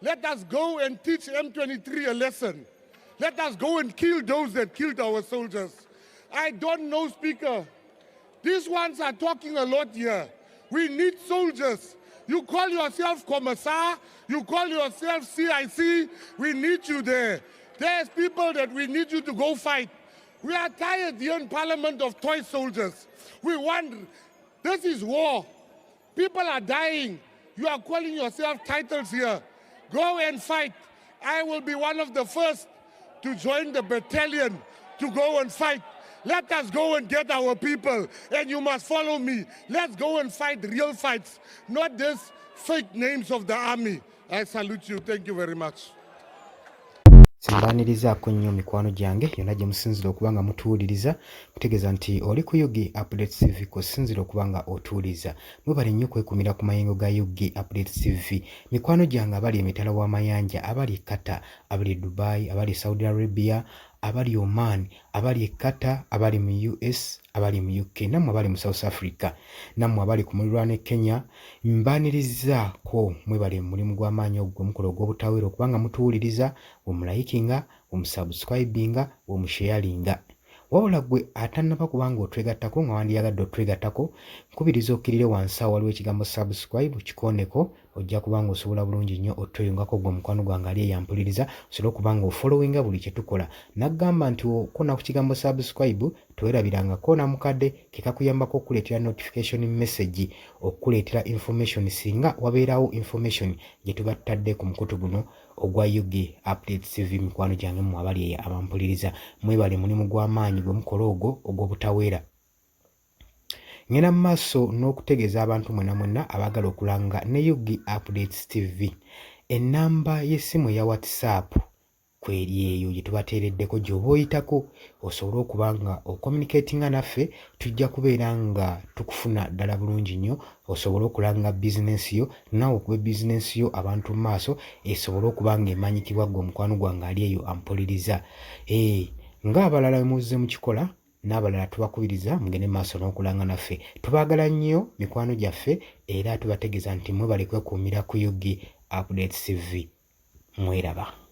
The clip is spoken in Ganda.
Let us go and teach M23 a lesson. Let us go and kill those that killed our soldiers. I don't know, Speaker. These ones are talking a lot here. We need soldiers. You call yourself Commissar, you call yourself CIC, we need you there. There's people that we need you to go fight. We are tired here in Parliament of toy soldiers. We want, this is war. People are dying. You are calling yourself titles here. Go and fight. I will be one of the first to join the battalion to go and fight. Let us go and get our people, and you must follow me. Let's go and fight real fights, not these fake names of the army. I salute you. Thank you very much. Simbanirizaako nnyo mikwano gyange yonna gye musinzira okuba nga mutuwuliriza kutegeeza nti oli ku Yugi Update TV kusinzira okuba nga otuwuliriza mwebale nnyo kwekumira ku mayengo ga Yugi Update TV mikwano gyange abali emitala w'amayanja abali Qatar abali Dubai abali Saudi Arabia abali Oman abali Qatar abali mu US abali mu UK nammwe abali mu South Africa nammwe abali ku muliraano Kenya mbanirizaako mwebale mu mulimu gw'amaanyi ogw'omukolo ogw'obutaweera okubanga mutuwuliriza omulayikinga omusubscribinga omusharinga wabula gwe atannaba kubanga otwegattako nga wandiyagadde otwegattako nkubiriza okkirire wansi awo waliwo ekigambo subscribe kikooneko ojja kubanga osobola bulungi nnyo otweyungako gwe mukwano gwange ali eyampuliriza osobole okubanga ofollowinga buli kye tukola naggamba nti okona ku kigambo subscribe towerabirangako na mukadde kekakuyambako okukuleetera notification message okukuleetera information singa wabeerawo information gye tuba tutadde ku mukutu guno ogwa Yugi Update TV mikwano gyange mmwe abali abampuliriza mwebale mulimu gw'amaanyi gwe mukola ogwo ogw'obutaweera ngenda mu maaso n'okutegeeza abantu mwena abaagala okulanga ne Yugi Updates TV ennamba y'essimu eya WhatsApp kweri eyo gye tubateereddeko gy'oba oyitako osobole okuba nga ocommunicatinga naffe tujja kubeera nga tukufuna ddala bulungi nnyo osobole okulanga bizinensi yo nawe okuba bizinensi yo abantu mu maaso esobole okuba nga emanyikibwa gwe omukwano gwange ali eyo ampuliriza ng'abalala bwe mu kikola n'abalala tubakubiriza mugende maaso n'okulanga naffe tubaagala nnyo mikwano gyaffe era tubategeeza nti mwebale kwekuumira ku Yugi Update TV mweraba